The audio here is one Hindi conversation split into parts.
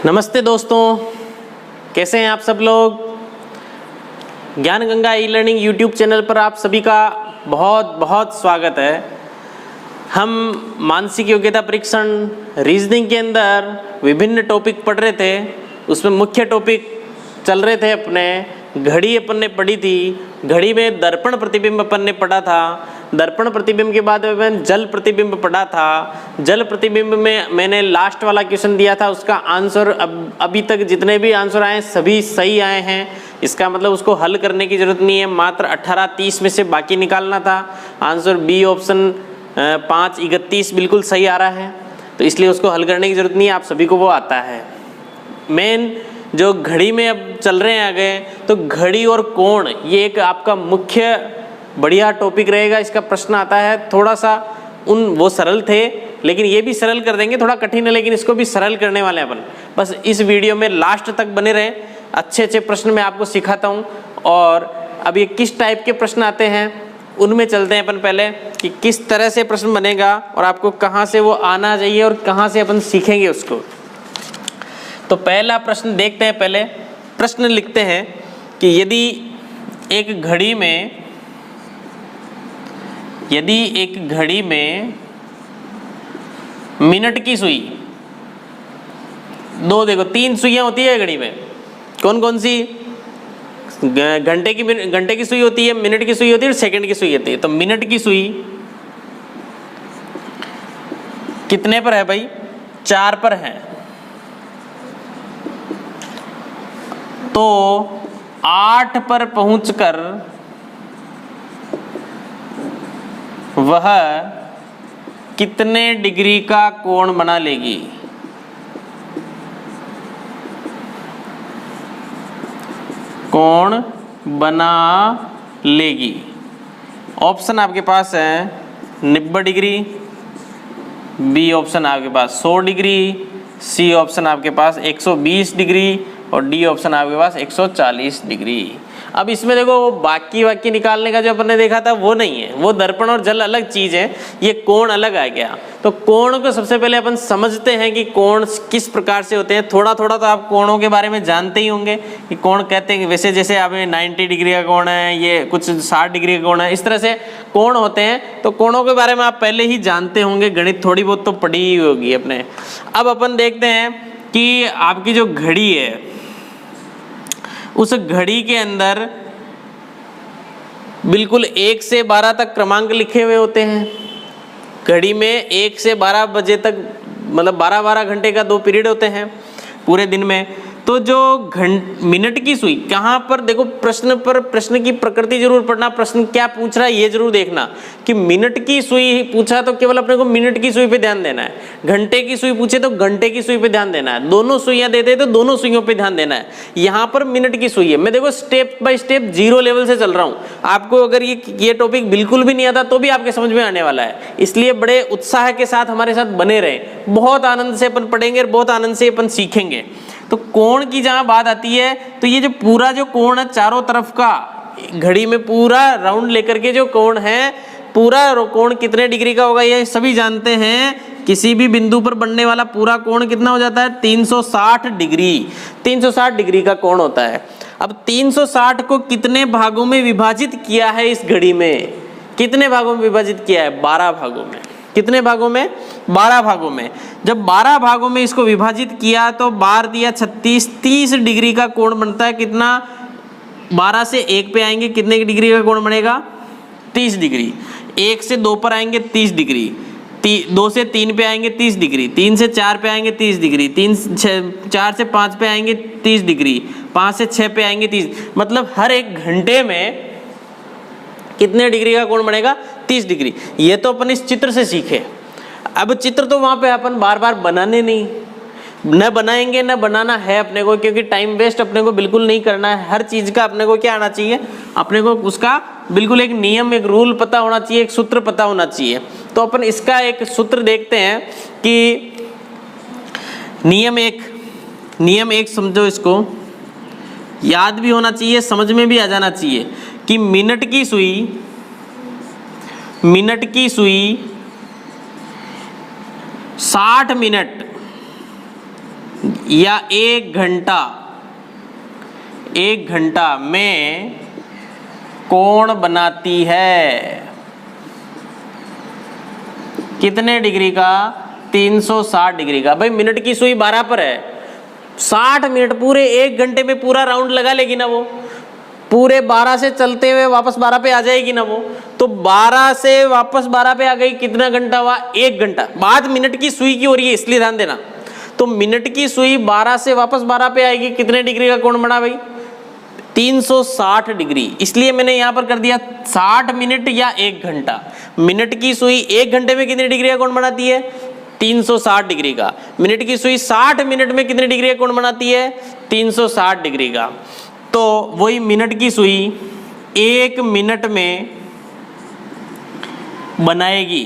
नमस्ते दोस्तों, कैसे हैं आप सब लोग। ज्ञान Ganga e learning YouTube channel पर आप सभी का बहुत बहुत स्वागत है। हम मानसिक योग्यता परीक्षण रीजनिंग के अंदर विभिन्न टॉपिक पढ़ रहे थे। उसमें मुख्य टॉपिक चल रहे थे अपने घड़ी अपन ने पढ़ी थी। घड़ी में दर्पण प्रतिबिंब अपन ने पढ़ा था। दर्पण प्रतिबिंब के बाद में जल प्रतिबिंब पढ़ा था। जल प्रतिबिंब में मैंने लास्ट वाला क्वेश्चन दिया था, उसका आंसर अभी तक जितने भी आंसर आए सभी सही आए हैं। इसका मतलब उसको हल करने की जरूरत नहीं है, मात्र 18-30 में से बाकी निकालना था। आंसर बी ऑप्शन 5-31 बिल्कुल सही आ रहा है, तो इसलिए उसको हल करने की जरूरत नहीं है, आप सभी को वो आता है। मेन जो घड़ी में अब चल रहे हैं आगे, तो घड़ी और कोण ये एक आपका मुख्य बढ़िया टॉपिक रहेगा। इसका प्रश्न आता है थोड़ा सा, वो सरल थे लेकिन ये भी सरल कर देंगे, थोड़ा कठिन है लेकिन इसको भी सरल करने वाले हैं अपन। बस इस वीडियो में लास्ट तक बने रहे, अच्छे अच्छे प्रश्न मैं आपको सिखाता हूँ। और अब ये किस टाइप के प्रश्न आते हैं उनमें चलते हैं अपन पहले, कि किस तरह से प्रश्न बनेगा और आपको कहाँ से वो आना चाहिए और कहाँ से अपन सीखेंगे उसको। तो पहला प्रश्न देखते हैं। पहले प्रश्न लिखते हैं कि यदि एक घड़ी में मिनट की सुई, देखो 3 सुइयां होती है घड़ी में। कौन कौन सी? घंटे की सुई होती है, मिनट की सुई होती है और सेकंड की सुई होती है। तो मिनट की सुई कितने पर है भाई? 4 पर है। तो 8 पर पहुंचकर वह कितने डिग्री का कोण बना लेगी? कोण बना लेगी। ऑप्शन आपके पास है 90 डिग्री, बी ऑप्शन आपके पास 100 डिग्री, सी ऑप्शन आपके पास 120 डिग्री और डी ऑप्शन आपके पास 140 डिग्री। अब इसमें देखो बाकी निकालने का जो अपन ने देखा था वो नहीं है, वो दर्पण और जल अलग चीज है, ये कोण अलग आ गया। तो कोण को सबसे पहले अपन समझते हैं कि कोण किस प्रकार से होते हैं। थोड़ा थोड़ा तो आप कोणों के बारे में जानते ही होंगे कि कोण कहते हैं, वैसे जैसे आप 90 डिग्री का कोण है, ये कुछ 60 डिग्री का कोण है, इस तरह से कोण होते हैं। तो कोणों के बारे में आप पहले ही जानते होंगे, गणित थोड़ी बहुत तो पढ़ी ही होगी अपने। अब अपन देखते हैं कि आपकी जो घड़ी है, उस घड़ी के अंदर बिल्कुल 1 से 12 तक क्रमांक लिखे हुए होते हैं। घड़ी में 1 से 12 बजे तक, मतलब 12-12 घंटे का 2 पीरियड होते हैं पूरे दिन में। तो जो मिनट की सुई कहाँ पर, देखो प्रश्न की प्रकृति जरूर पढ़ना, प्रश्न क्या पूछ रहा है ये जरूर देखना। कि मिनट की सुई पूछा तो केवल अपने को मिनट की सुई पे ध्यान देना है, घंटे की सुई पूछे तो घंटे की सुई पे ध्यान देना है, दोनों सुइयां देते तो दोनों सुइयों पे ध्यान देना है। यहाँ पर मिनट की सुई है। मैं देखो स्टेप बाय स्टेप 0 लेवल से चल रहा हूँ। आपको अगर ये टॉपिक बिल्कुल भी नहीं आता तो भी आपके समझ में आने वाला है, इसलिए बड़े उत्साह के साथ हमारे साथ बने रहे। बहुत आनंद से अपन पढ़ेंगे और बहुत आनंद से अपन सीखेंगे। तो कोण की जहां बात आती है, तो ये जो पूरा जो कोण है चारों तरफ का, घड़ी में पूरा राउंड लेकर के जो कोण है, पूरा कोण कितने डिग्री का होगा ये सभी जानते हैं। किसी भी बिंदु पर बनने वाला पूरा कोण कितना हो जाता है? 360 डिग्री। 360 डिग्री का कोण होता है। अब 360 को कितने भागों में विभाजित किया है इस घड़ी में? कितने भागों में विभाजित किया है? 12 भागों में। कितने भागों में? 12 भागों में। जब 12 भागों में इसको विभाजित किया तो 12 दिया 36, 30 डिग्री का कोण बनता है। कितना? 12 से 1 पे आएंगे कितने डिग्री का कोण बनेगा? 30 डिग्री। 1 से 2 पर आएंगे 30 डिग्री, 2 से 3 पे आएंगे 30 डिग्री, 3 से 4 पे आएंगे 30 डिग्री, 4 से 5 पे आएंगे 30 डिग्री, 5 से 6 पे आएंगे 30। मतलब हर 1 घंटे में कितने डिग्री का कोण बनेगा? 30 डिग्री। ये तो अपन इस चित्र से सीखे। अब चित्र तो वहां पे अपन बार बार बनाने नहीं, न बनाएंगे न बनाना है अपने को, क्योंकि टाइम वेस्ट अपने को बिल्कुल नहीं करना है। हर चीज का अपने को क्या आना चाहिए? अपने को उसका बिल्कुल एक नियम, एक रूल पता होना चाहिए, एक सूत्र पता होना चाहिए। तो अपन इसका एक सूत्र देखते हैं कि नियम एक समझो, इसको याद भी होना चाहिए, समझ में भी आ जाना चाहिए कि मिनट की सुई 60 मिनट, या 1 घंटा में कोण बनाती है। कितने डिग्री का? 360 डिग्री का। भाई मिनट की सुई 12 पर है, 60 मिनट पूरे 1 घंटे में पूरा राउंड लगा लेगी ना वो, पूरे 12 से चलते हुए वापस 12 पे आ जाएगी ना वो। तो 12 से वापस 12 पे आ गई, कितना घंटा हुआ? 1 घंटा। बात मिनट की सुई की हो रही है इसलिए ध्यान देना। तो मिनट की सुई 12 से वापस 12 पे आएगी, कितने डिग्री का कोण बना भाई? 360 डिग्री। इसलिए मैंने यहां पर कर दिया 60 मिनट या 1 घंटा। मिनट की सुई 1 घंटे में कितने डिग्री का कोण बनाती है? 360 डिग्री का। मिनट की सुई 60 मिनट में कितने डिग्री का कोण बनाती है? 360 डिग्री का। तो वही मिनट की सुई 1 मिनट में बनाएगी,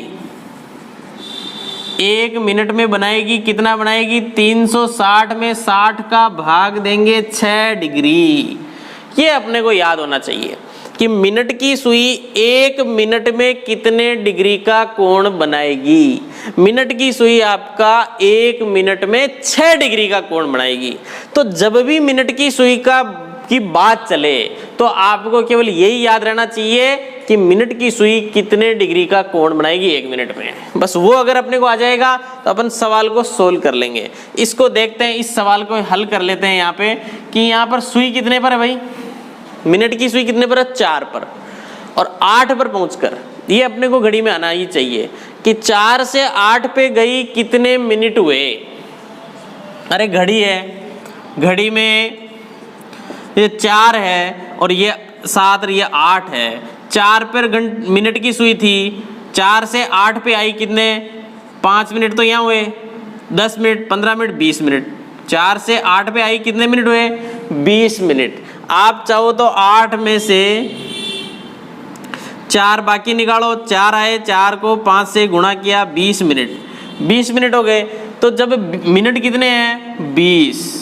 1 मिनट में बनाएगी। कितना बनाएगी? 360 में 60 का भाग देंगे 6 डिग्री। ये अपने को याद होना चाहिए कि मिनट की सुई 1 मिनट में कितने डिग्री का कोण बनाएगी। मिनट की सुई आपका 1 मिनट में 6 डिग्री का कोण बनाएगी। तो जब भी मिनट की सुई की बात चले तो आपको केवल यही याद रहना चाहिए कि मिनट की सुई कितने डिग्री का कोण बनाएगी 1 मिनट में। बस वो अगर अपने को आ जाएगा तो अपन सवाल को सोल्व कर लेंगे। इसको देखते हैं, इस सवाल को हल कर लेते हैं यहाँ पे कि यहाँ पर सुई कितने पर है भाई? मिनट की सुई कितने पर है? 4 पर। और 8 पर पहुंचकर ये अपने को घड़ी में आना ही चाहिए कि 4 से 8 पे गई, कितने मिनट हुए? अरे घड़ी है, घड़ी में ये 4 है और ये 7 और ये 8 है। 4 पर मिनट की सुई थी, 4 से 8 पे आई, कितने? 5 मिनट तो यहाँ हुए, 10 मिनट, 15 मिनट, 20 मिनट। 4 से 8 पे आई, कितने मिनट हुए? 20 मिनट। आप चाहो तो 8 में से 4 बाकी निकालो, 4 आए, 4 को 5 से गुणा किया, 20 मिनट। 20 मिनट हो गए। तो जब मिनट कितने हैं? 20।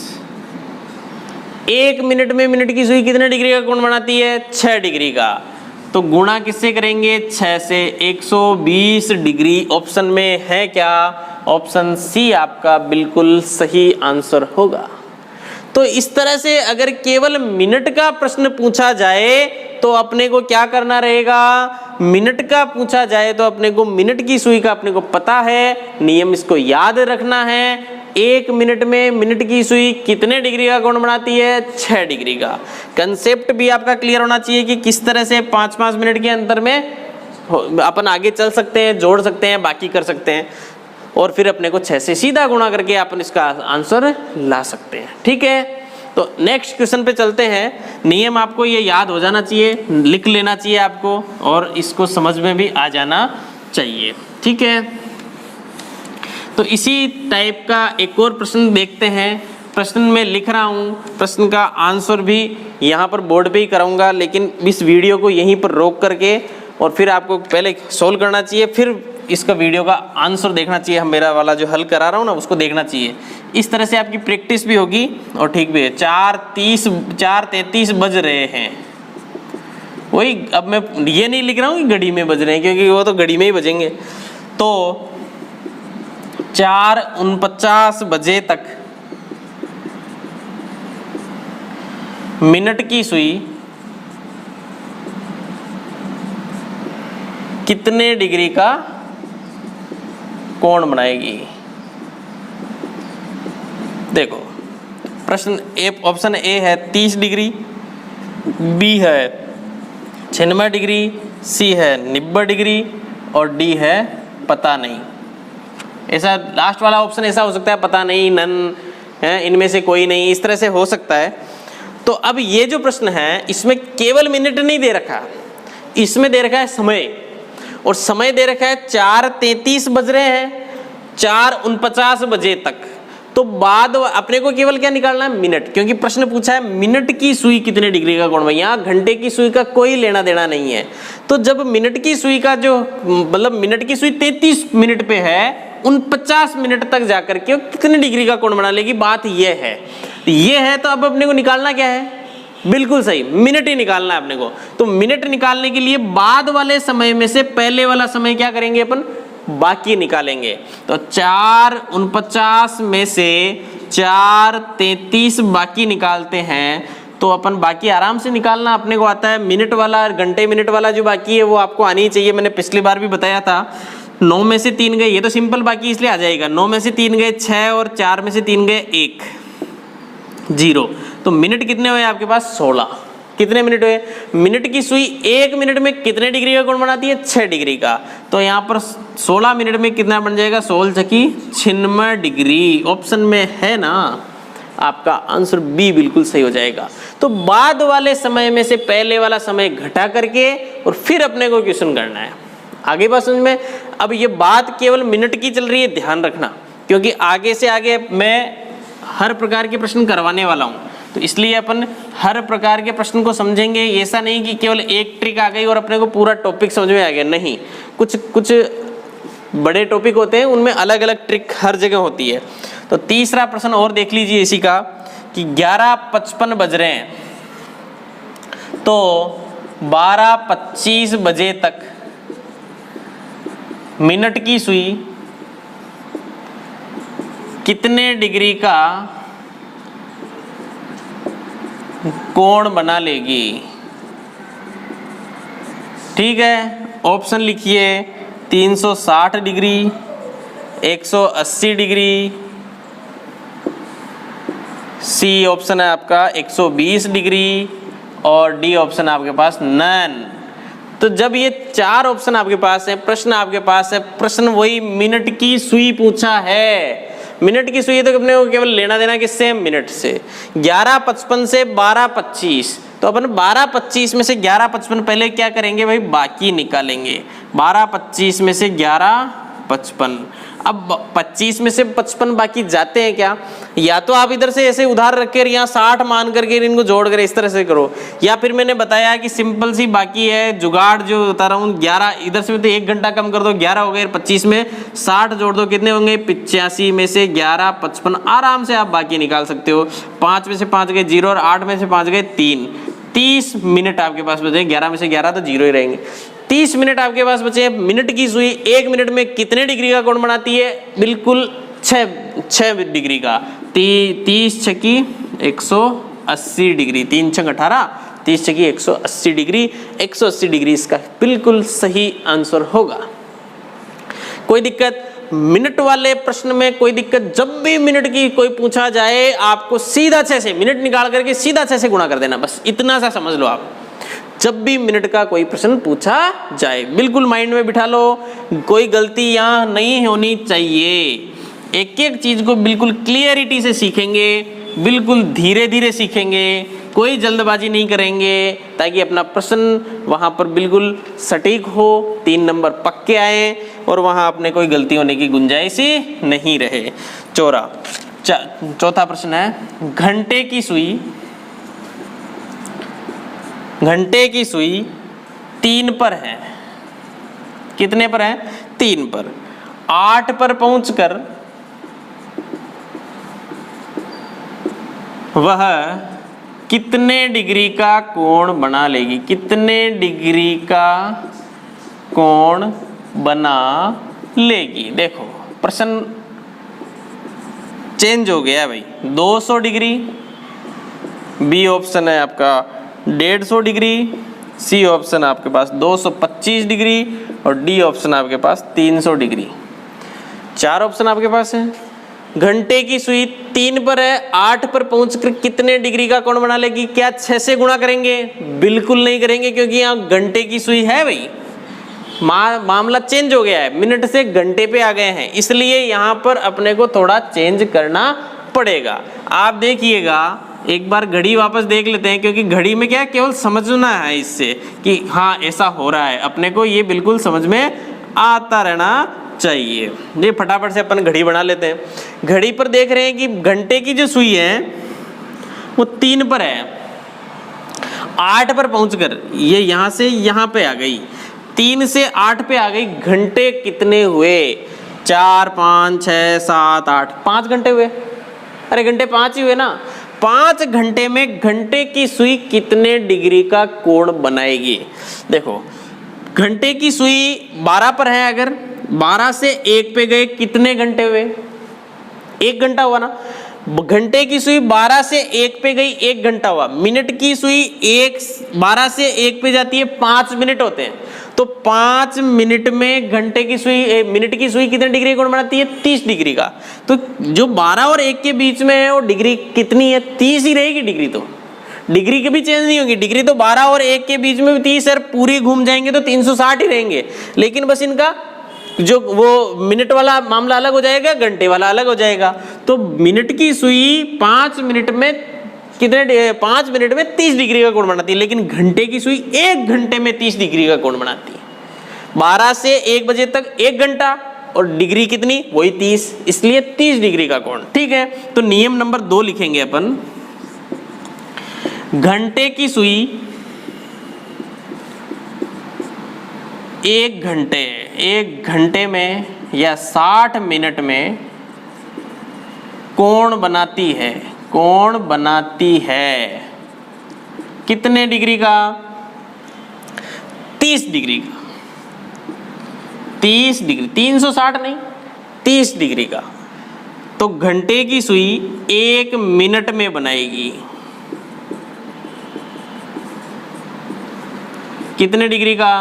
1 मिनट में मिनट की सुई कितने डिग्री का कोण बनाती है? 6 डिग्री का। तो गुणा किससे करेंगे? 6 से। 120 डिग्री ऑप्शन में है क्या? ऑप्शन सी आपका बिल्कुल सही आंसर होगा। तो इस तरह से अगर केवल मिनट का प्रश्न पूछा जाए तो अपने को क्या करना रहेगा? मिनट का पूछा जाए तो अपने को मिनट की सुई का अपने को पता है, नियम इसको याद रखना है। 1 मिनट में मिनट की सुई कितने डिग्री का कोण बनाती है? 6 डिग्री का। कंसेप्ट भी आपका क्लियर होना चाहिए कि किस तरह से 5-5 मिनट के अंतर में अपन आगे चल सकते हैं, जोड़ सकते हैं, बाकी कर सकते हैं, और फिर अपने को 6 से सीधा गुणा करके अपन इसका आंसर ला सकते हैं। ठीक है, तो नेक्स्ट क्वेश्चन पे चलते हैं। नियम आपको ये याद हो जाना चाहिए, लिख लेना चाहिए आपको, और इसको समझ में भी आ जाना चाहिए। ठीक है, तो इसी टाइप का एक और प्रश्न देखते हैं। प्रश्न में लिख रहा हूँ, प्रश्न का आंसर भी यहाँ पर बोर्ड पे ही कराऊंगा, लेकिन इस वीडियो को यहीं पर रोक करके और फिर आपको पहले सोल्व करना चाहिए, फिर इसका वीडियो का आंसर देखना चाहिए। हम मेरा वाला जो हल करा रहा हूँ ना उसको देखना चाहिए। इस तरह से आपकी प्रैक्टिस भी होगी और ठीक भी है। 4:33 बज रहे हैं। वही अब मैं ये नहीं लिख रहा हूँ कि घड़ी में बज रहे हैं, क्योंकि वो तो घड़ी में ही बजेंगे। तो 4:49 बजे तक मिनट की सुई कितने डिग्री का कोण बनाएगी? देखो प्रश्न ऑप्शन ए है 30 डिग्री, बी है 96 डिग्री, सी है 90 डिग्री और डी है पता नहीं। ऐसा लास्ट वाला ऑप्शन ऐसा हो सकता है, पता नहीं, नन है, इनमें से कोई नहीं, इस तरह से हो सकता है। तो अब ये जो प्रश्न है इसमें केवल मिनट नहीं दे रखा, इसमें दे रखा है समय, और समय दे रखा है 4:33 बज रहे हैं 4:49 बजे तक। तो बाद अपने को केवल क्या निकालना है? मिनट, क्योंकि प्रश्न पूछा है मिनट की सुई कितने डिग्री का कोण। यहाँ घंटे की सुई का कोई लेना देना नहीं है। तो जब मिनट की सुई का जो मतलब मिनट की सुई 33 मिनट पे है, 49 मिनट तक जाकर के कितने डिग्री का कोण बना लेगी, बात ये है। ये है तो अब अपने को निकालना क्या है? बिल्कुल सही, मिनट ही निकालना है अपने को। तो मिनट निकालने के लिए बाद वाले समय में से पहले वाला समय क्या करेंगे अपन? बाकी निकालेंगे। तो 4:49 में से 4:33 बाकी निकालते हैं तो अपन बाकी आराम से निकालना अपने को आता है। मिनट वाला घंटे मिनट वाला जो बाकी है वो आपको आनी चाहिए, मैंने पिछली बार भी बताया था। 9 में से 3 गए, ये तो सिंपल बाकी इसलिए आ जाएगा। 9 में से 3 गए 6 और 4 में से 3 गए 1, 0। तो मिनट कितने हुए आपके पास? 16। कितने मिनट हुए? मिनट की सुई 1 मिनट में कितने डिग्री का कोण बनाती है? 6 डिग्री का। तो यहाँ पर 16 मिनट में कितना बन जाएगा? 16 छकी 96 डिग्री। ऑप्शन में है ना, आपका आंसर बी बिल्कुल सही हो जाएगा। तो बाद वाले समय में से पहले वाला समय घटा करके और फिर अपने को क्वेश्चन करना है। आगे बात समझ में? अब ये बात केवल मिनट की चल रही है, ध्यान रखना, क्योंकि आगे से आगे मैं हर प्रकार के प्रश्न करवाने वाला हूँ, तो इसलिए अपन हर प्रकार के प्रश्न को समझेंगे। ऐसा नहीं कि केवल एक ट्रिक आ गई और अपने को पूरा टॉपिक समझ में आ गया, नहीं। कुछ बड़े टॉपिक होते हैं, उनमें अलग अलग ट्रिक हर जगह होती है। तो तीसरा प्रश्न और देख लीजिए इसी का कि 11:55 बज रहे हैं, तो 12:25 बजे तक मिनट की सुई कितने डिग्री का कोण बना लेगी? ठीक है, ऑप्शन लिखिए 360 डिग्री, 180 डिग्री, सी ऑप्शन है आपका 120 डिग्री और डी ऑप्शन आपके पास नन। तो जब ये 4 ऑप्शन आपके पास है, प्रश्न आपके पास है, प्रश्न वही मिनट की सुई पूछा है। मिनट की सुई तो अपने को केवल लेना देना किससे? मिनट से। 11:55 से 12:25, तो अपन 12:25 में से 11:55 पहले क्या करेंगे भाई? बाकी निकालेंगे। 12:25 में से 11:55, अब 25 में से 55 बाकी जाते हैं क्या? या तो आप इधर से ऐसे उधार रख कर यहाँ 60 मान करके इनको जोड़ कर इस तरह से करो, या फिर मैंने बताया कि सिंपल सी बाकी है, जुगाड़ जो बता रहा हूँ। 11 इधर से तो 1 घंटा कम कर दो, 11 हो गए, 25 में 60 जोड़ दो, कितने होंगे? 85 में से 11:55 आराम से आप बाकी निकाल सकते हो। 5 में से 5 गए 0 और 8 में से 5 गए 3, 30 मिनट आपके पास बचे। 11 में से 11 तो 0 ही रहेंगे। 30 मिनट आपके पास बचे। मिनट की सुई 1 मिनट में कितने डिग्री का कोण बनाती है? बिल्कुल 6 डिग्री का। 30 छकी 180 डिग्री, 3 छक 18, 30 छकी 180 डिग्री। 180 डिग्री इसका बिल्कुल सही आंसर होगा। कोई दिक्कत? मिनट वाले प्रश्न में कोई दिक्कत? जब भी मिनट की कोई पूछा जाए आपको सीधा 6 से मिनट निकाल करके सीधा 6 से गुणा कर देना, बस इतना सा समझ लो आप। जब भी मिनट का कोई प्रश्न पूछा जाए बिल्कुल माइंड में बिठा लो, कोई गलती यहाँ नहीं होनी चाहिए। एक एक चीज को बिल्कुल क्लियरिटी से सीखेंगे, बिल्कुल धीरे धीरे सीखेंगे, कोई जल्दबाजी नहीं करेंगे, ताकि अपना प्रश्न वहाँ पर बिल्कुल सटीक हो, 3 नंबर पक्के आए और वहाँ अपने कोई गलती होने की गुंजाइश ही नहीं रहे। चौथा प्रश्न है, घंटे की सुई 3 पर है। कितने पर है? 3 पर। 8 पर पहुंचकर वह कितने डिग्री का कोण बना लेगी? कितने डिग्री का कोण बना लेगी? देखो प्रश्न चेंज हो गया भाई। 200 डिग्री, बी ऑप्शन है आपका 150 डिग्री, सी ऑप्शन आपके पास 225 डिग्री और डी ऑप्शन आपके पास 300 डिग्री। 4 ऑप्शन आपके पास है। घंटे की सुई 3 पर है, 8 पर पहुंचकर कितने डिग्री का कोण बना लेगी? क्या 6 से गुणा करेंगे? बिल्कुल नहीं करेंगे, क्योंकि यहाँ घंटे की सुई है भाई। मामला चेंज हो गया है, मिनट से घंटे पे आ गए हैं, इसलिए यहाँ पर अपने को थोड़ा चेंज करना पड़ेगा। आप देखिएगा, एक बार घड़ी वापस देख लेते हैं, क्योंकि घड़ी में क्या केवल समझना है इससे कि हाँ ऐसा हो रहा है, अपने को ये बिल्कुल समझ में आता रहना चाहिए। ये फटाफट से अपन घड़ी बना लेते हैं। घड़ी पर देख रहे हैं कि घंटे की जो सुई है वो 3 पर है, 8 पर पहुंचकर ये यहाँ से यहाँ पे आ गई, 3 से 8 पे आ गई। घंटे कितने हुए? 4, 5, 6, 7, 8, 5 घंटे हुए। अरे घंटे 5 ही हुए ना। 5 घंटे में घंटे की सुई कितने डिग्री का कोण बनाएगी? देखो घंटे की सुई 12 पर है, अगर 12 से 1 पे गए कितने घंटे हुए? 1 घंटा हुआ ना। घंटे की सुई 12 से 1 पे गई, 1 घंटा हुआ। मिनट की सुई 12 से 1 पे जाती है, 5 मिनट होते हैं। तो 5 मिनट में घंटे की सुई, मिनट की सुई कितने डिग्री कोण बनाती है? 30 डिग्री का। तो जो 12 और 1 के बीच में है वो डिग्री कितनी है? 30 ही रहेगी डिग्री। तो डिग्री कभी चेंज नहीं होगी। डिग्री तो 12 और 1 के बीच में भी 30 है, पूरी घूम जाएंगे तो 360 ही रहेंगे। लेकिन बस इनका जो वो मिनट वाला मामला अलग हो जाएगा, घंटे वाला अलग हो जाएगा। तो मिनट की सुई 5 मिनट में कितने 5 मिनट में 30 डिग्री का कोण बनाती है, लेकिन घंटे की सुई 1 घंटे में 30 डिग्री का कोण बनाती है। 12 से 1 बजे तक 1 घंटा और डिग्री कितनी? वही 30, इसलिए 30 डिग्री का कोण। ठीक है, तो नियम नंबर 2 लिखेंगे अपन। घंटे की सुई 1 घंटे में या 60 मिनट में कोण बनाती है, कोण बनाती है कितने डिग्री का? 30 डिग्री का। 30 डिग्री, 360 नहीं, 30 डिग्री का। तो घंटे की सुई 1 मिनट में बनाएगी कितने डिग्री का?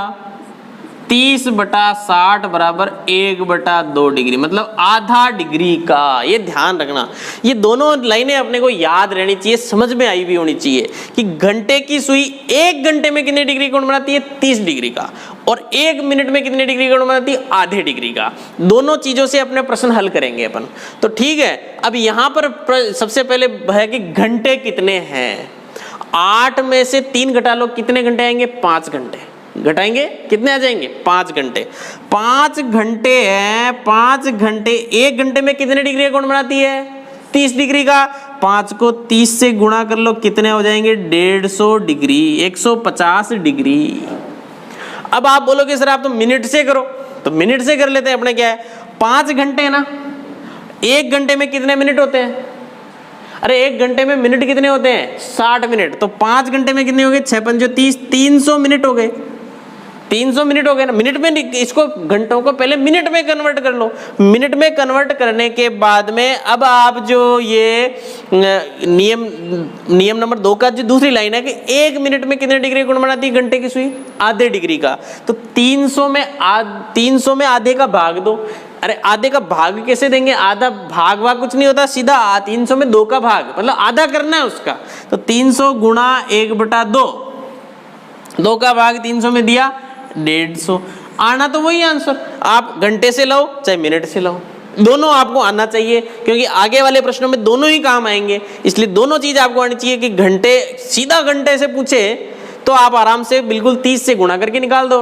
30/60 बराबर 1/2 डिग्री, मतलब आधा डिग्री का। ये ध्यान रखना, ये दोनों लाइनें अपने को याद रहनी चाहिए, समझ में आई भी होनी चाहिए कि घंटे की सुई 1 घंटे में कितने डिग्री कोण बनाती है? 30 डिग्री का। और 1 मिनट में कितने डिग्री कोण बनाती है? आधे डिग्री का। दोनों चीजों से अपने प्रश्न हल करेंगे अपन। तो ठीक है, अब यहां पर सबसे पहले है कि घंटे कितने हैं। 8 में से 3 घटा लो, कितने घंटे आएंगे? 5 घंटे। घटाएंगे कितने आ जाएंगे? 5 घंटे। 5 घंटे हैं, 5 घंटे 1 घंटे में कितने डिग्री का कोण बनाती है? 30 डिग्री का। 5 को 30 से गुणा कर लो, कितने हो जाएंगे? 150 डिग्री, 150 डिग्री। अब आप बोलोगे सर आप तो मिनट से करो, तो मिनट से कर लेते हैं अपने। क्या है, 5 घंटे है ना, 1 घंटे में कितने मिनट होते हैं? अरे 1 घंटे में मिनट कितने होते हैं? 60 मिनट। तो 5 घंटे में कितने हो गए? 6 पंजे 30, 300 मिनट हो गए। 300 मिनट हो गए ना। मिनट में इसको, घंटों को पहले मिनट में कन्वर्ट कर लो। मिनट में कन्वर्ट करने के बाद में अब आप जो ये नियम नंबर 2 का जो दूसरी लाइन है कि 1 मिनट में कितने डिग्री कोण बनाती है घंटे की सुई? आधे डिग्री का। तो 300 में आधे का भाग दो। अरे आधे का भाग कैसे देंगे? आधा भाग कुछ नहीं होता, सीधा 300 में 2 का भाग, मतलब आधा करना है उसका। तो 300 गुणा 1/2, 2 का भाग 300 में दिया 150। आना तो वही आंसर, आप घंटे से लो चाहे मिनट से लो, दोनों आपको आना चाहिए, क्योंकि आगे वाले प्रश्नों में दोनों ही काम आएंगे। इसलिए दोनों चीज आपको आनी चाहिए कि घंटे, सीधा घंटे से पूछे तो आप आराम से बिल्कुल 30 से गुणा करके निकाल दो,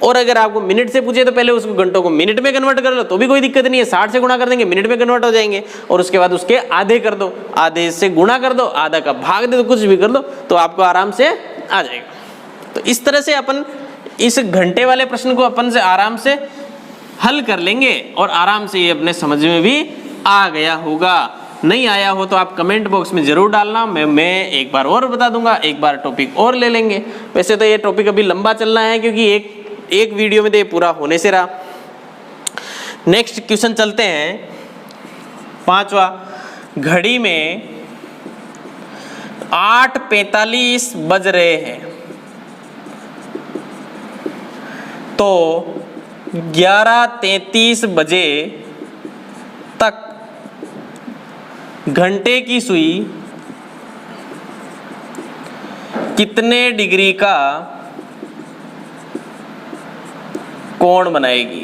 और अगर आपको मिनट से पूछे तो पहले उसको घंटों को मिनट में कन्वर्ट कर लो, तो भी कोई दिक्कत नहीं है। 60 से गुणा कर देंगे, मिनट में कन्वर्ट हो जाएंगे, और उसके बाद उसके आधे कर दो, आधे से गुणा कर दो, आधा का भाग दे दो, कुछ भी कर दो, तो आपको आराम से आ जाएगा। तो इस तरह से अपन इस घंटे वाले प्रश्न को अपन से आराम से हल कर लेंगे, और आराम से ये अपने समझ में भी आ गया होगा। नहीं आया हो तो आप कमेंट बॉक्स में जरूर डालना, मैं एक बार और बता दूंगा, एक बार टॉपिक और ले लेंगे। वैसे तो ये टॉपिक अभी लंबा चलना है, क्योंकि एक वीडियो में तो ये पूरा होने से रहा। नेक्स्ट क्वेश्चन चलते हैं, 5वां। घड़ी में 8:45 बज रहे हैं, तो 11:33 बजे तक घंटे की सुई कितने डिग्री का कोण बनाएगी?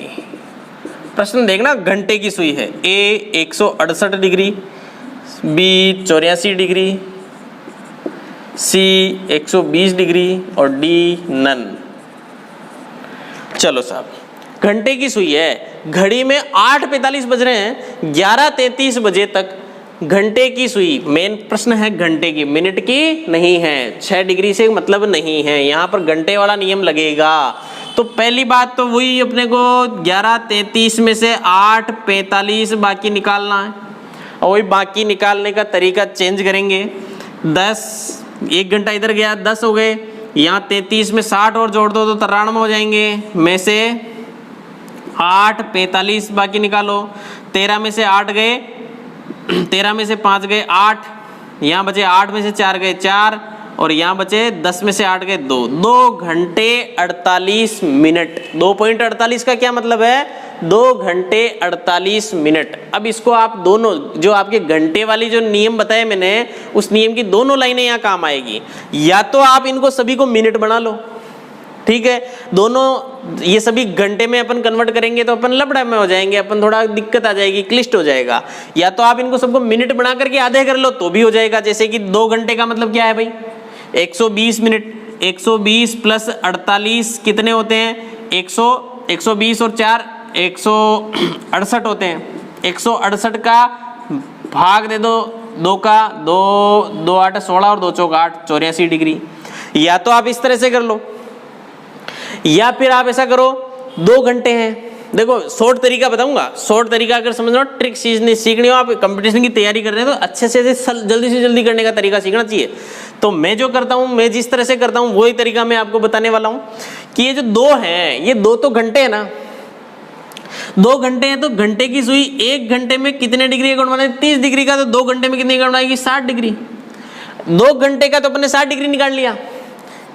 प्रश्न देखना, घंटे की सुई है। ए 168 डिग्री, बी 84 डिग्री, सी 120 डिग्री और डी नन। चलो साहब, घंटे की सुई है, घड़ी में 8:45 बज रहे हैं, 11:33 बजे तक घंटे की सुई। मेन प्रश्न है घंटे की, मिनट की नहीं है। 6 डिग्री से मतलब नहीं है, यहाँ पर घंटे वाला नियम लगेगा। तो पहली बात तो वही, अपने को 11:33 में से 8:45 बाकी निकालना है, और वही बाकी निकालने का तरीका चेंज करेंगे। 10, 1 घंटा इधर गया, 10 हो गए, यहाँ 33 में 60 और जोड़ दो तो 93 हो जाएंगे। में से 8:45 बाकी निकालो, 13 में से 8 गए, 13 में से 5 गए 8, यहाँ बचे 8 में से 4 गए 4, और यहाँ बचे 10 में से 8 गए 2। 2 घंटे 48 मिनट। 2.48 का क्या मतलब है? 2 घंटे 48 मिनट। अब इसको आप दोनों जो आपके घंटे वाली जो नियम बताए मैंने, उस नियम की दोनों लाइनें यहाँ काम आएगी। या तो आप इनको सभी को मिनट बना लो, ठीक है, दोनों ये सभी घंटे में अपन कन्वर्ट करेंगे तो अपन लफड़ा में हो जाएंगे, अपन थोड़ा दिक्कत आ जाएगी, क्लिष्ट हो जाएगा। या तो आप इनको सबको मिनट बना करके आधे कर लो तो भी हो जाएगा। जैसे कि 2 घंटे का मतलब क्या है भाई? 120 मिनट। 120 प्लस 48 कितने होते हैं? 120 और 4 168 होते हैं। 168 का भाग दे दो 2 का, 2 8 16 और 2 चौक 8, 84 डिग्री। या तो आप इस तरह से कर लो, या फिर आप ऐसा करो 2 घंटे हैं। देखो शॉर्ट तरीका बताऊंगा, शॉर्ट तरीका अगर समझना, ट्रिक सीखनी हो, आप कंपटीशन की तैयारी कर रहे हैं तो अच्छे से जल्दी से जल्दी करने का तरीका सीखना चाहिए। तो मैं जो करता हूं, मैं जिस तरह से करता हूं वही तरीका मैं आपको बताने वाला हूं कि ये जो 2 हैं, ये 2 तो घंटे है ना, 2 घंटे हैं तो घंटे की सुई 1 घंटे में कितने डिग्री का कोण बनाएगी? 30 डिग्री का। तो 2 घंटे में कितने कोण बनाएगी? 60 डिग्री। 2 घंटे का तो अपने 60 डिग्री निकाल लिया,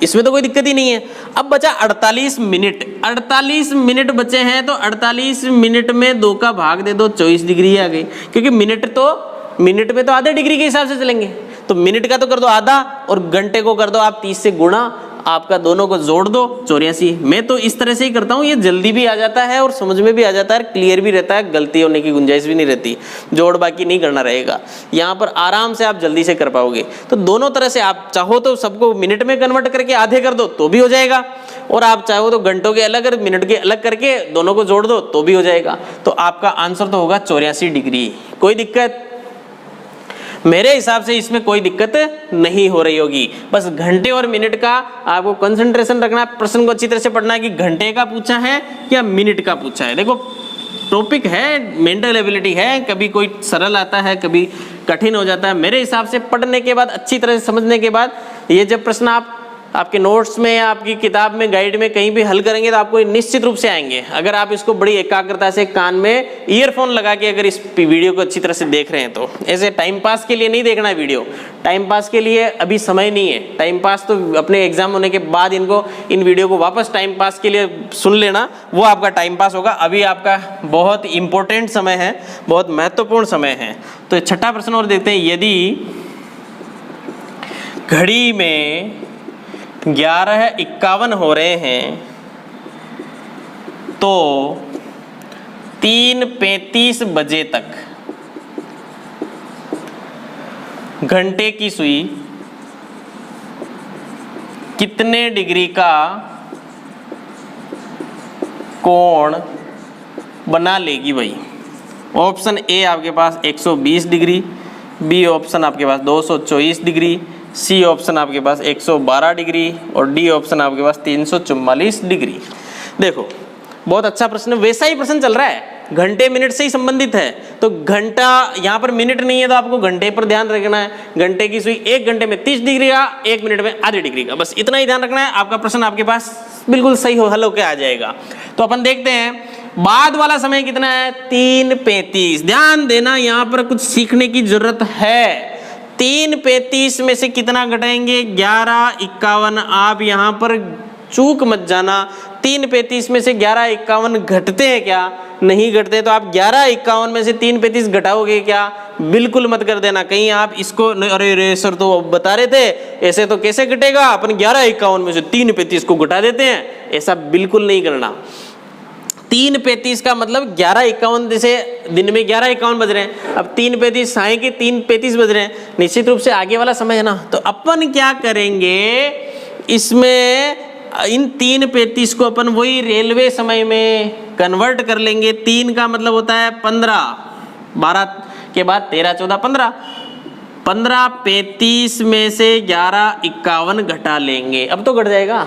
इसमें तो कोई दिक्कत ही नहीं है। अब बचा 48 मिनट। 48 मिनट बचे हैं तो 48 मिनट में 2 का भाग दे दो, 24 डिग्री आ गई। क्योंकि मिनट में तो आधे डिग्री के हिसाब से चलेंगे, तो मिनट का तो कर दो आधा और घंटे को कर दो आप 30 से गुणा, आपका दोनों को जोड़ दो 84। मैं तो इस तरह से ही करता हूँ, ये जल्दी भी आ जाता है और समझ में भी आ जाता है, क्लियर भी रहता है, गलती होने की गुंजाइश भी नहीं रहती, जोड़ बाकी नहीं करना रहेगा। यहाँ पर आराम से आप जल्दी से कर पाओगे। तो दोनों तरह से आप चाहो तो सबको मिनट में कन्वर्ट करके आधे कर दो तो भी हो जाएगा, और आप चाहो तो घंटों के अलग और मिनट के अलग करके दोनों को जोड़ दो तो भी हो जाएगा। तो आपका आंसर तो होगा 84 डिग्री। कोई दिक्कत? मेरे हिसाब से इसमें कोई दिक्कत नहीं हो रही होगी। बस घंटे और मिनट का आपको कंसंट्रेशन रखना है, प्रश्न को अच्छी तरह से पढ़ना है कि घंटे का पूछा है या मिनट का पूछा है। देखो टॉपिक है, मेंटल एबिलिटी है, कभी कोई सरल आता है, कभी कठिन हो जाता है। मेरे हिसाब से पढ़ने के बाद, अच्छी तरह से समझने के बाद, ये जब प्रश्न आप आपके नोट्स में या आपकी किताब में, गाइड में कहीं भी हल करेंगे तो आपको निश्चित रूप से आएंगे। अगर आप इसको बड़ी एकाग्रता से कान में ईयरफोन लगा के अगर इस वीडियो को अच्छी तरह से देख रहे हैं तो, ऐसे टाइम पास के लिए नहीं देखना है वीडियो, टाइम पास के लिए अभी समय नहीं है। टाइम पास तो अपने एग्जाम होने के बाद इन वीडियो को वापस टाइम पास के लिए सुन लेना, वो आपका टाइम पास होगा। अभी आपका बहुत इंपॉर्टेंट समय है, बहुत महत्वपूर्ण समय है। तो 6ठा प्रश्न और देखते हैं। यदि घड़ी में 11:51 हो रहे हैं तो 3:35 बजे तक घंटे की सुई कितने डिग्री का कोण बना लेगी भाई? ऑप्शन ए आपके पास 120 डिग्री, बी ऑप्शन आपके पास 224 डिग्री, सी ऑप्शन आपके पास 112 डिग्री और डी ऑप्शन आपके पास 344 डिग्री। देखो बहुत अच्छा प्रश्न, वैसा ही प्रश्न चल रहा है, घंटे मिनट से ही संबंधित है। तो घंटा, यहाँ पर मिनट नहीं है तो आपको घंटे पर ध्यान रखना है। घंटे की सुई 1 घंटे में 30 डिग्री का, 1 मिनट में आधी डिग्री का, बस इतना ही ध्यान रखना है। आपका प्रश्न आपके पास बिल्कुल सही हल होकर आ जाएगा। तो अपन देखते हैं बाद वाला समय कितना है? 3:35। ध्यान देना, यहाँ पर कुछ सीखने की जरूरत है। 3:35 में से कितना घटाएंगे? 11:51। आप यहाँ पर चूक मत जाना। 3:35 में से 11:51 घटते हैं क्या? नहीं घटते। तो आप 11:51 में से 3:35 घटाओगे क्या? बिल्कुल मत कर देना। कहीं आप इसको अरे रे सर तो बता रहे थे ऐसे तो कैसे घटेगा, अपन 11:51 में से 3:35 को घटा देते हैं, ऐसा बिल्कुल नहीं करना। 3:35 का मतलब 11:51, जैसे दिन में 11:51 बज रहे हैं, अब 3:35 साय के 3:35 बज रहे हैं, निश्चित रूप से आगे वाला समय है ना। तो अपन क्या करेंगे इसमें, इन 3:35 को अपन वही रेलवे समय में कन्वर्ट कर लेंगे। 3 का मतलब होता है 15, 12 के बाद 13, 14, 15। 15:35 में से 11:51 घटा लेंगे, अब तो घट जाएगा।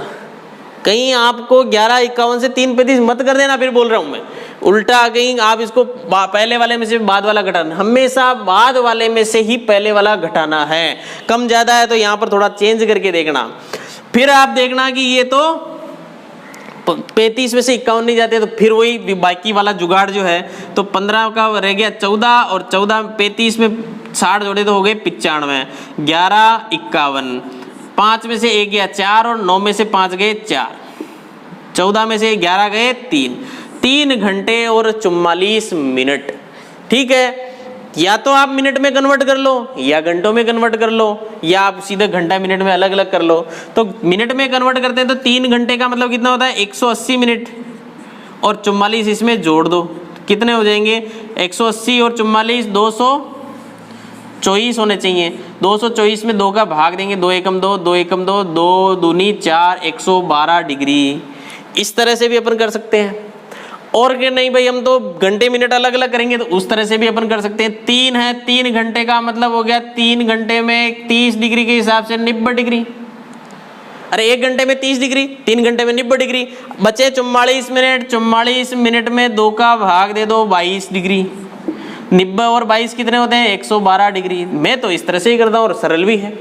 कहीं आपको 11:51 से 3:35 मत कर देना, फिर बोल रहा हूं मैं उल्टा, कहीं आप इसको पहले वाले में से बाद वाला घटाना, हमेशा बाद वाले में से ही पहले वाला घटाना है। कम ज्यादा है तो यहाँ पर थोड़ा चेंज करके देखना। फिर आप देखना कि ये तो 35 में से 51 नहीं जाते तो फिर वही बाकी वाला जुगाड़ जो है, तो 15 का रह गया 14 और 14 35 में 60 जोड़े तो हो गए 95, 11 51, 5 में से 1 गया 4 और 9 में से 5 गए 4, 14 में से 11 गए 3 घंटे और 44 मिनट। ठीक है, या तो आप मिनट में कन्वर्ट कर लो या घंटों में कन्वर्ट कर लो या आप सीधे घंटा मिनट में अलग अलग कर लो। तो मिनट में कन्वर्ट करते हैं तो 3 घंटे का मतलब कितना होता है 180 मिनट और 44 इसमें जोड़ दो, कितने हो जाएंगे 180 और 44 224 होने चाहिए। 224 में 2 का भाग देंगे, 2 एकम 2, 2 एकम 2, 2 दूनी 4, 112 डिग्री। इस तरह से भी अपन कर सकते हैं। और कि नहीं भाई हम तो घंटे मिनट अलग अलग करेंगे तो उस तरह से भी अपन कर सकते हैं। 3 है, 3 घंटे का मतलब हो गया 3 घंटे में 30 डिग्री के हिसाब से 90 डिग्री। अरे 1 घंटे में 30 डिग्री, 3 घंटे में 90 डिग्री, बचे 44 मिनट। 44 मिनट में 2 का भाग दे दो 22 डिग्री। 90 और 22 कितने होते हैं 112 डिग्री। मैं तो इस तरह से ही करता हूँ और सरल भी है।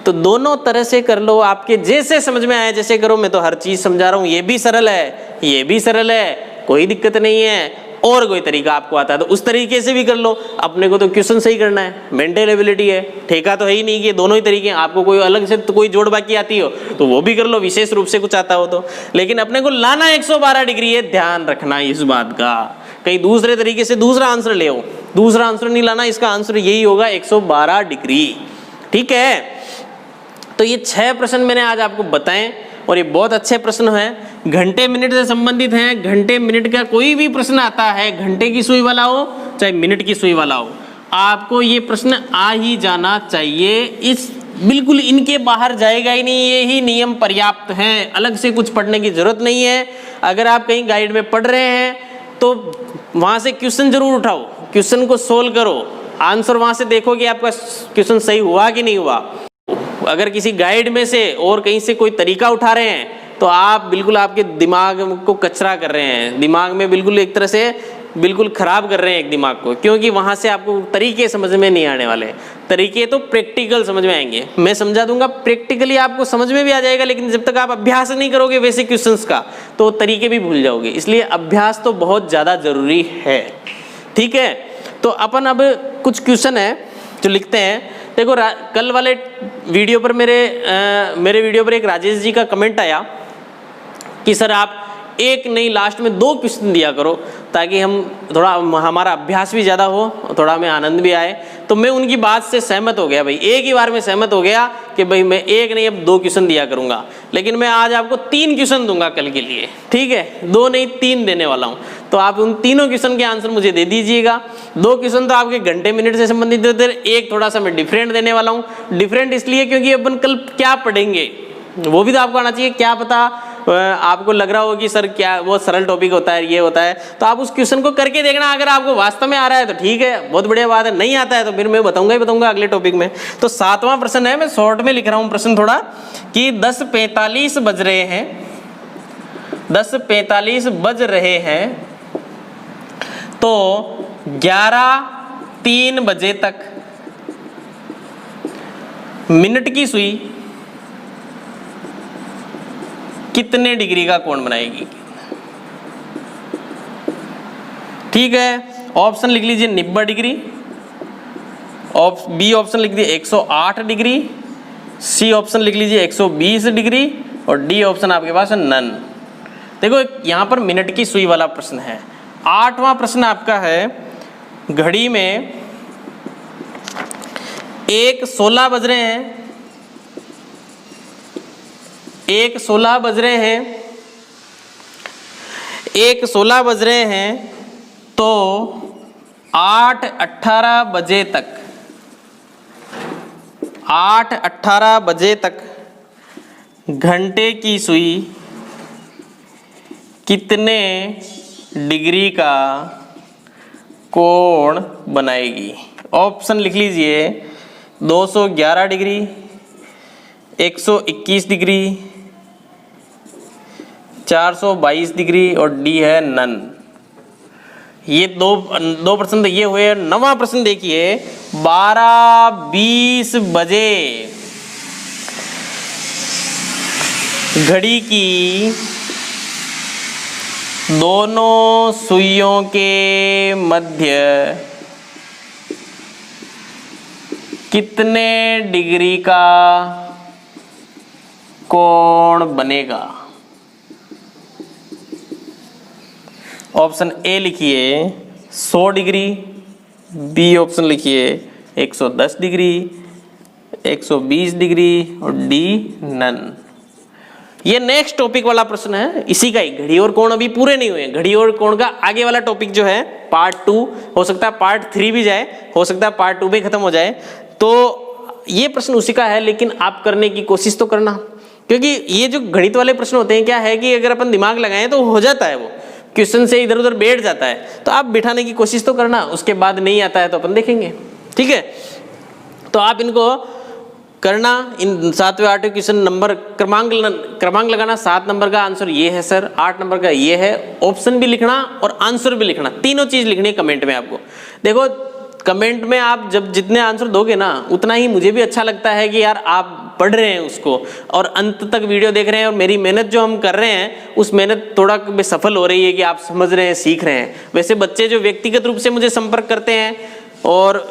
तो दोनों तरह से कर लो, आपके जैसे समझ में आए जैसे करो। मैं तो हर चीज समझा रहा हूँ, ये भी सरल है ये भी सरल है, कोई दिक्कत नहीं है। और कोई तरीका आपको आता है तो उस तरीके से भी कर लो। अपने को तो क्वेश्चन सही करना है, मेंटल एबिलिटी है, ठेका तो है ही नहीं कि दोनों ही तरीके हैं। आपको कोई अलग से तो कोई जोड़ बाकी आती हो तो वो भी कर लो, विशेष रूप से कुछ आता हो तो। लेकिन अपने को लाना 112 डिग्री है, ध्यान रखना इस बात का। कहीं दूसरे तरीके से दूसरा आंसर ले आओ, दूसरा आंसर नहीं लाना, इसका आंसर यही होगा 112 डिग्री। ठीक है, तो ये 6 प्रश्न मैंने आज आपको बताएं और ये बहुत अच्छे प्रश्न हैं, घंटे मिनट से संबंधित हैं। घंटे मिनट का कोई भी प्रश्न आता है, घंटे की सुई वाला हो चाहे मिनट की सुई वाला हो, आपको ये प्रश्न आ ही जाना चाहिए। इस बिल्कुल इनके बाहर जाएगा ही नहीं, ये ही नियम पर्याप्त है, अलग से कुछ पढ़ने की जरूरत नहीं है। अगर आप कहीं गाइड में पढ़ रहे हैं तो वहाँ से क्वेश्चन जरूर उठाओ, क्वेश्चन को सोल्व करो, आंसर वहाँ से देखो कि आपका क्वेश्चन सही हुआ कि नहीं हुआ। अगर किसी गाइड में से और कहीं से कोई तरीका उठा रहे हैं तो आप बिल्कुल आपके दिमाग को कचरा कर रहे हैं, दिमाग में बिल्कुल एक तरह से बिल्कुल खराब कर रहे हैं एक दिमाग को, क्योंकि वहां से आपको तरीके समझ में नहीं आने वाले। तरीके तो प्रैक्टिकल समझ में आएंगे, मैं समझा दूंगा, प्रैक्टिकली आपको समझ में भी आ जाएगा। लेकिन जब तक आप अभ्यास नहीं करोगे वैसे क्वेश्चंस का तो तरीके भी भूल जाओगे। इसलिए अभ्यास तो बहुत ज़्यादा जरूरी है। ठीक है, तो अपन अब कुछ क्वेश्चन है जो लिखते हैं। देखो कल वाले वीडियो पर मेरे वीडियो पर एक राजेश जी का कमेंट आया कि सर आप एक नहीं लास्ट में 2 क्वेश्चन दिया करो ताकि हम थोड़ा हमारा अभ्यास भी ज़्यादा हो, थोड़ा हमें आनंद भी आए। तो मैं उनकी बात से सहमत हो गया भाई, एक ही बार में सहमत हो गया कि भाई मैं एक नहीं अब 2 क्वेश्चन दिया करूँगा। लेकिन मैं आज आपको 3 क्वेश्चन दूंगा कल के लिए। ठीक है, 2 नहीं 3 देने वाला हूँ। तो आप उन तीनों क्वेश्चन के आंसर मुझे दे दीजिएगा। 2 क्वेश्चन तो आपके घंटे मिनट से संबंधित होते हैं, एक थोड़ा सा मैं डिफरेंट देने वाला हूँ। डिफरेंट इसलिए क्योंकि अपन कल क्या पढ़ेंगे वो भी तो आपको आना चाहिए। क्या पता आपको लग रहा हो कि सर क्या वो सरल टॉपिक होता है, ये होता है, तो आप उस क्वेश्चन को करके देखना। अगर आपको वास्तव में आ रहा है तो ठीक है, बहुत बढ़िया बात है, नहीं आता है तो फिर मैं बताऊंगा अगले टॉपिक में। तो 7वां प्रश्न है, मैं शॉर्ट में लिख रहा हूँ प्रश्न थोड़ा, कि 10:45 बज रहे हैं, 10:45 बज रहे हैं तो 11:03 बजे तक मिनट की सुई कितने डिग्री का कोण बनाएगी। ठीक है, ऑप्शन लिख लीजिए 90 डिग्री, बी ऑप्शन लिख दीजिए 108 डिग्री, सी ऑप्शन लिख लीजिए 120 डिग्री और डी ऑप्शन आपके पास है नन। देखो यहां पर मिनट की सुई वाला प्रश्न है। 8वां प्रश्न आपका है, घड़ी में 1:16 बज रहे हैं, 1:16 बज रहे हैं, 1:16 बज रहे हैं तो 8:18 बजे तक, 8:18 बजे तक घंटे की सुई कितने डिग्री का कोण बनाएगी। ऑप्शन लिख लीजिए 211 डिग्री, 121 डिग्री, 422 डिग्री और डी है नन। ये दो प्रश्न ये हुए। 9वां प्रश्न देखिए, 12:20 बजे घड़ी की दोनों सुइयों के मध्य कितने डिग्री का कोण बनेगा? ऑप्शन ए लिखिए 100 डिग्री, बी ऑप्शन लिखिए 110 डिग्री, 120 डिग्री और डी नन। ये नेक्स्ट टॉपिक वाला प्रश्न है, इसी का ही। घड़ी और कोण अभी पूरे नहीं हुए। घड़ी और कोण का आगे वाला टॉपिक जो है पार्ट 2, हो सकता है पार्ट 3 भी जाए, हो सकता है पार्ट 2 भी खत्म हो जाए। तो ये प्रश्न उसी का है, लेकिन आप करने की कोशिश तो करना, क्योंकि ये जो गणित वाले प्रश्न होते हैं क्या है कि अगर अपन दिमाग लगाएं तो हो जाता है, वो क्वेश्चन से इधर उधर बैठ जाता है। तो आप बिठाने की कोशिश तो करना, उसके बाद नहीं आता है तो अपन देखेंगे, ठीक है। तो आप इनको करना, इन 7वें 8वें क्वेश्चन नंबर क्रमांक लगाना। 7 नंबर का आंसर ये है सर, 8 नंबर का ये है। ऑप्शन भी लिखना और आंसर भी लिखना, तीनों चीज लिखनी है कमेंट में आपको। देखो कमेंट में आप जब जितने आंसर दोगे ना, उतना ही मुझे भी अच्छा लगता है कि यार आप पढ़ रहे हैं उसको और अंत तक वीडियो देख रहे हैं, और मेरी मेहनत जो हम कर रहे हैं उस मेहनत थोड़ा सफल हो रही है कि आप समझ रहे हैं, सीख रहे हैं। वैसे बच्चे जो व्यक्तिगत रूप से मुझे संपर्क करते हैं और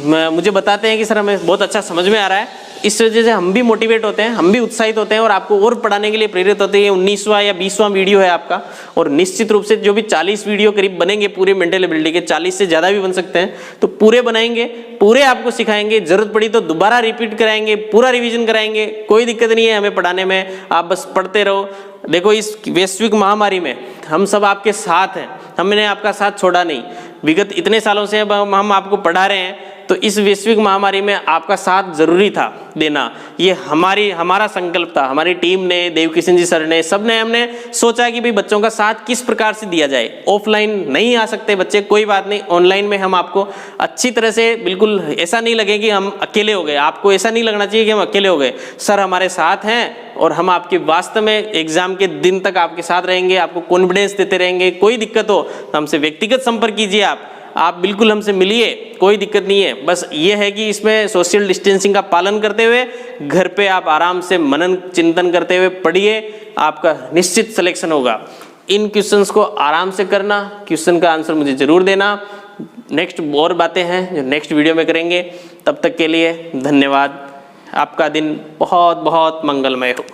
मुझे बताते हैं कि सर हमें बहुत अच्छा समझ में आ रहा है, इस वजह से हम भी मोटिवेट होते हैं, हम भी उत्साहित होते हैं और आपको और पढ़ाने के लिए प्रेरित होते हैं। 19वां या 20वां वीडियो है आपका, और निश्चित रूप से जो भी 40 वीडियो करीब बनेंगे पूरे मेंटल एबिलिटी के, 40 से ज़्यादा भी बन सकते हैं, तो पूरे बनाएंगे, पूरे आपको सिखाएंगे। जरूरत पड़ी तो दोबारा रिपीट कराएंगे, पूरा रिविजन कराएंगे, कोई दिक्कत नहीं है हमें पढ़ाने में, आप बस पढ़ते रहो। देखो इस वैश्विक महामारी में हम सब आपके साथ हैं, हमने आपका साथ छोड़ा नहीं। विगत इतने सालों से हम आपको पढ़ा रहे हैं, तो इस वैश्विक महामारी में आपका साथ जरूरी था देना। ये हमारा संकल्प था, हमारी टीम ने, देवकिशन जी सर ने, सबने हमने सोचा कि भाई बच्चों का साथ किस प्रकार से दिया जाए। ऑफलाइन नहीं आ सकते बच्चे, कोई बात नहीं, ऑनलाइन में हम आपको अच्छी तरह से, बिल्कुल ऐसा नहीं लगे कि हम अकेले हो गए, आपको ऐसा नहीं लगना चाहिए कि हम अकेले हो गए। सर हमारे साथ हैं और हम आपके वास्तव में एग्जाम के दिन तक आपके साथ रहेंगे, आपको कॉन्फिडेंस देते रहेंगे। कोई दिक्कत हो तो हमसे व्यक्तिगत संपर्क कीजिए, आप बिल्कुल हमसे मिलिए, कोई दिक्कत नहीं है। बस ये है कि इसमें सोशल डिस्टेंसिंग का पालन करते हुए घर पे आप आराम से मनन चिंतन करते हुए पढ़िए, आपका निश्चित सिलेक्शन होगा। इन क्वेश्चंस को आराम से करना, क्वेश्चन का आंसर मुझे जरूर देना। नेक्स्ट और बातें हैं जो नेक्स्ट वीडियो में करेंगे, तब तक के लिए धन्यवाद। आपका दिन बहुत बहुत मंगलमय हो।